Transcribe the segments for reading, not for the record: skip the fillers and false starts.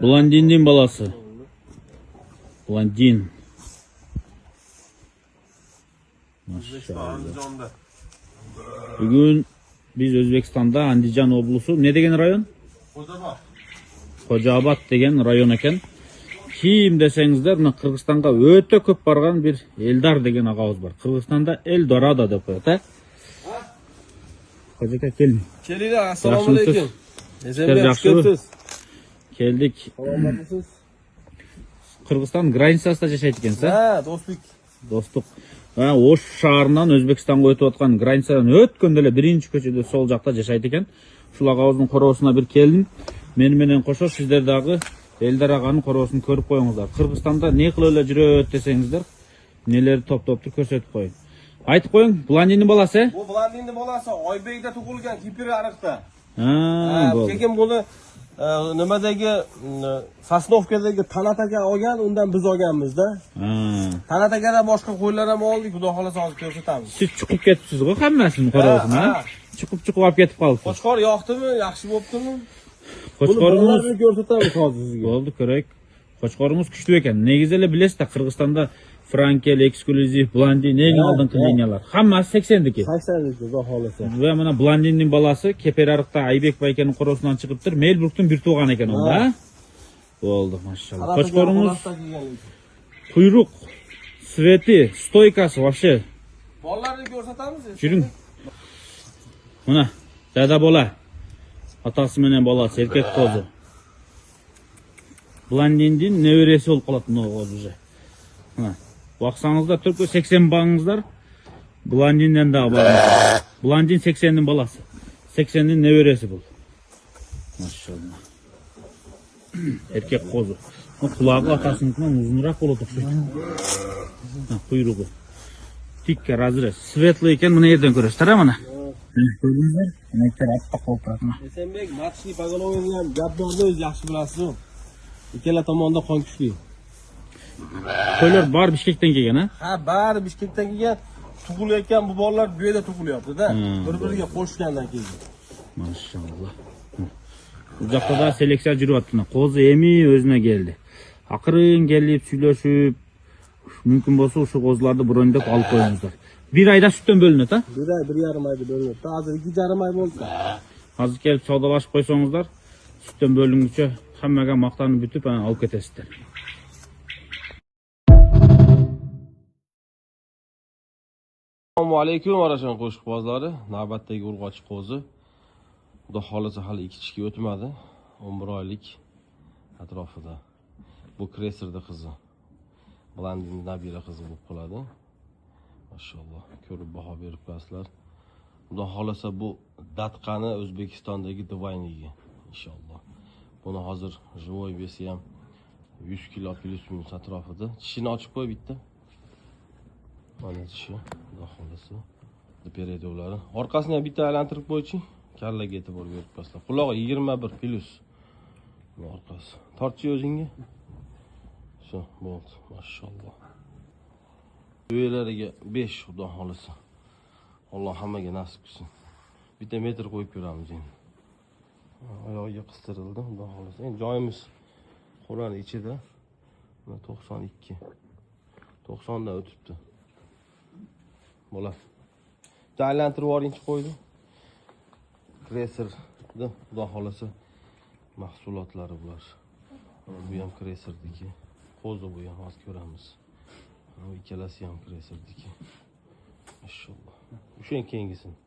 Blandin'in balası. Blandin. Maşallah. Bugün biz Özbekistan'da Andijan oblusu ne degen rayon? Kocabat degen rayon eken. Kim desеңіздер, мына Кыргызстанга өтө көп барган bir Элдар деген агабыз бар. Кыргызстанда Элдорадо деп коет, а? Кожака келдим. Келиңер, ассаламу алейкум. Жакшыбы? Келдик. Кыргызстан границасында жашайт экенсиз, а? Достук. Ош шаарынан Өзбекстанга өтүп аткан границадан өткөндө эле биринчи көчөдө сол жакта жашайт экен. Ушул агабыздын короосуна бир келдим. Мени менен кошо сиздер дагы Элдар аганын короосун көрүп коюңуздар. Кыргызстанда не кылып эле жүрөт десеңиздер, нелерди топтоптур көрсөтүп коюн. Айтып коюң, Бландиндин баласы, э? Бу Бландиндин баласы Ойбекте тугулган, Кипр арыкта. Болду. Keyin buni nimadagi Sosnovkadagi Tanat aka olgan, undan biz olganmiz-da. Tanat akadan boshqa qo'ylar ham oldik, xudo xolasa hozir ko'rsatamiz. Siz chiqib ketibsiz-ku hammasini koroosuna, ha? Chiqib olib ketib qolibsiz. Qo'chqor yoqdimi, yaxshi bo'ptimi? Qo'chqorimiz ko'rsatamiz hozir sizga. Bo'ldi, kerak. Qo'chqorimiz kuchli ekan. Negiz ele bilasiz-da, Qirg'izistonda Frankel, Eksklyuziv, Blandin eng oldingi liniyalar. Hammasi 80diki. 80diki, xudo xolasa. Va mana Blandinning balasi Keperariqda Aybek Baykanning qorosidan chiqib tur, Melburgdan bir tug'an ekan unda, ha? Bo'ldi, mashallah. Qo'chqorimiz quyruq, sveti, stoykasi вообще. Bolalarni ko'rsatamiz. Yuring. Mana dada bola. Atası menen balасы, erkek qo'zi. Blandinning nevarasi bo'lib qoladi bu qo'zi. Mana Baksanızda Türk'ü 80 bağınızlar, Blandin'den daha bağınızlar. Blandin 80'nin balası. 80'nin neveresi bu. Maşallah. Erkek kozu. O kulağı atasınınkinden uzunrak olur. Kuyruğu. Tikke razıra. Svetli iken bunu yerden görürsün. Mana. Gördünüzler. Emekler attak olup bırakma. Esenbek, Matchli Pagalovi'nden Gabdor'da öz yaxshi bilasizmi? İkala tomonda qon kuchli. To'ylar bari Bishkekdan kelgan, ha? Ha, bari Bishkekdan kelgan. Tug'ilayotgan bu bolalar bu yerda tug'ilyapti-da. Bir-biriga qo'shgandan keyin. Maşallah. Bu yoqda da seleksiya juryapti. Qo'zi emi o'zine keldi. Aqırın kelib suylashib, mumkin bo'lsa o'sha qo'zlarni bronda olib qo'yingizlar. Bir ayda sütdan bölünadi, ha? Bir ay, 1,5 ayda bölünadi. Hozir 2,5 ay bo'lsa. Hozir kelib savdolashib qo'ysangizlar, sütdan bölünguncha hammaga maqtanib bitib, olib ketasizlar. Assalomu alaykum Arashan qo'shiqbozlari. Navbatdagi urg'ochi qo'zi. Xudo xolasa hali 2-ga o'tmadi. 11 oylik atrofida. Bu Kreserda qizi. Blandin nabira qizi bo'lib qoladi. Mashalloh, ko'rib baho berib qo'yasizlar. Xudo xolasa bu datqani O'zbekistondagi Divaynigi inshaalloh. Buni hozir живой besi ham 100 kilo plus minus atrofida. Tishini ochib qo'y bitta. Mana tishi, xudo xolasa. Peredovlari. Orqasini ham bitta aylantirib qo'ychi. Kallaga yetib borib berib qo'yasizlar. Qulog'i 21 plus. Orqasi. Tortchi o'zingga. Shu, bo'ldi. Mashalloh. Uylariga 5 xudo xolasa. Alloh hammaga nasib qilsin. Bitta metr qo'yib beramiz endi. Oyog'iga qistirildi, xudo xolasa. Endi joyimiz qo'rani ichida. 92. 90 dan o'tibdi. Bo'ladi. Aylantirib yuboringchi qo'ydi. Kreserda xudo xolasa mahsulotlari bular. Bu ham Kreserdiki. Qo'zi bu ham hozir ko'ramiz. Bu ikkalasi ham Kreserdiki. Mashalloh. O'shan keyingisini.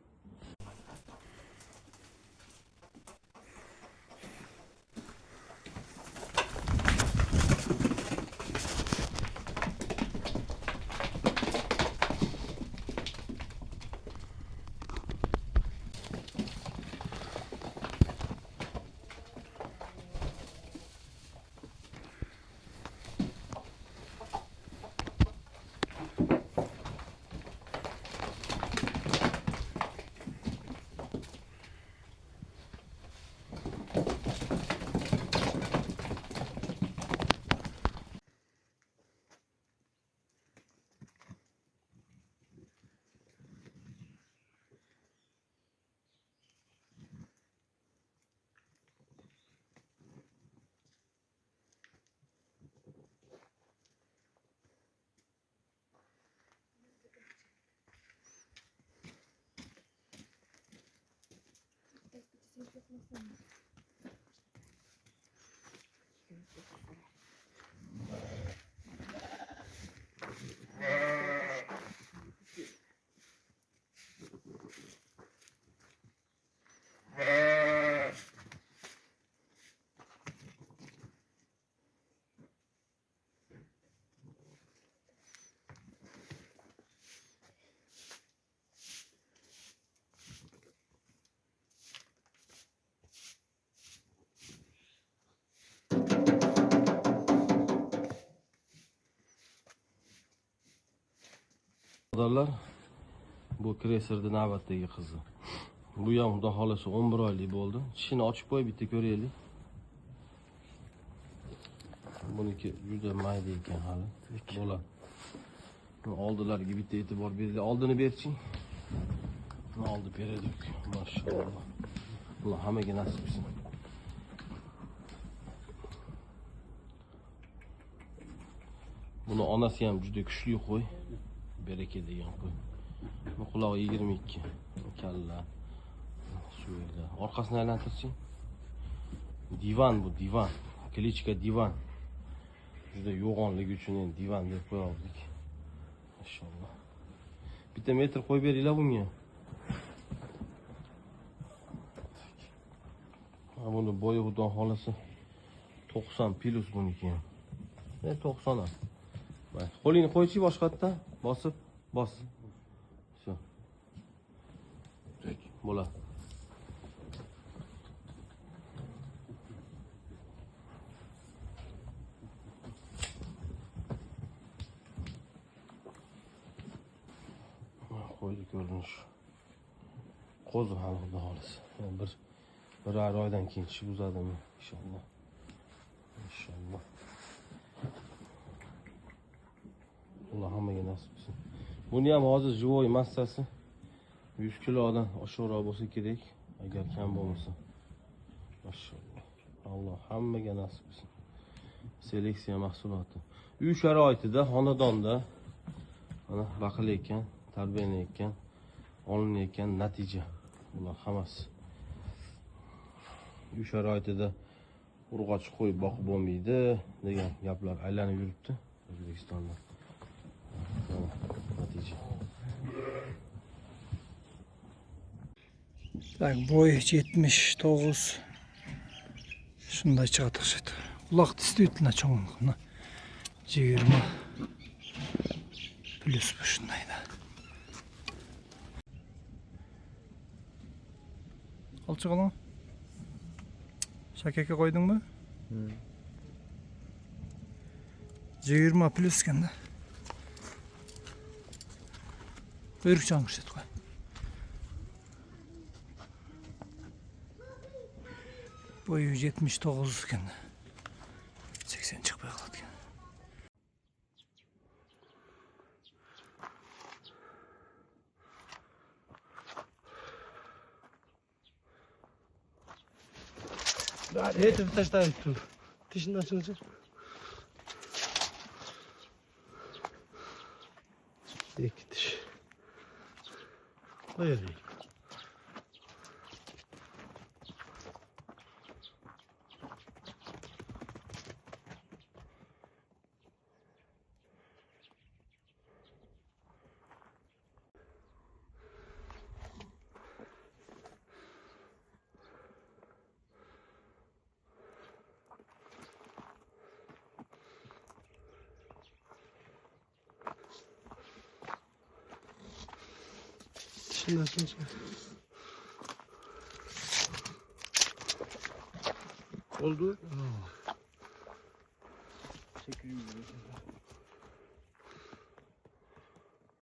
Birodarlar, bu Cracer'da navbatdagi qizi. Bu ham xudo xolasa 11 oylik bo'ldi. Tishini ochib qo'yib bitta ko'raylik. Buniki juda mayda ekan hali. Bola. Oldilariga bitta e'tibor beraylik. Oldini berching. Oldi beradik. Maşallah. Alloh hammaga nasib etsin. Buni onasi ham juda kuchli qo'y. Beraka degan qo'y. Bu qulog'i 22. Kalla. Shu yerda. Orqasini aylantirching. Divan bu, divan. Klichka divan. Juda yo'g'onligi uchun endi divan deb qo'ydik. Maşallah. Bitta metr qo'yib beringlar bunga. Buni bo'yi xudo xolasa 90 plus buniki ham. 90 ham. Qo'lingni qo'ychi boshqatda, bosib, bos. Shu. Bo'la. Qo'ydi ko'rinish. Qo'zi ham xudo xolasa. Bir oydan keyin chiqib uzadimi inshaalloh. İnşallah. Alloh hammaga nasib etsin. Buni ham hozir живой massasi 100 kilodan oshiqroq bo'lsa kerak, agar kam bo'lmasa. Maşallah. Alloh hammaga nasib etsin. Seleksiya mahsuloti. Uy sharoitida, xonadonda mana baqilayotgan, tarbiyalanayotgan, olinayotgan natija. Bular hammasi. Uy sharoitida urg'och qo'yib boqib bo'lmaydi degan gaplar aylanib yuribdi O'zbekistonda. Natija. Так, boy 79. Shunday chiqadi o'xshaydi. Quloq действительно cho'ng. 20 plus bu shundayda. Olchiqoling. Shakaka qo'ydingmi? 20 plus kanda. Buyruq changishdi qo'y. Boyu 79 kanda. 80 chiqib qoladi. Это тащит тут. Ты же начал. Ektiş. Öyle. Şimdi açın. Oldu. 800 lira.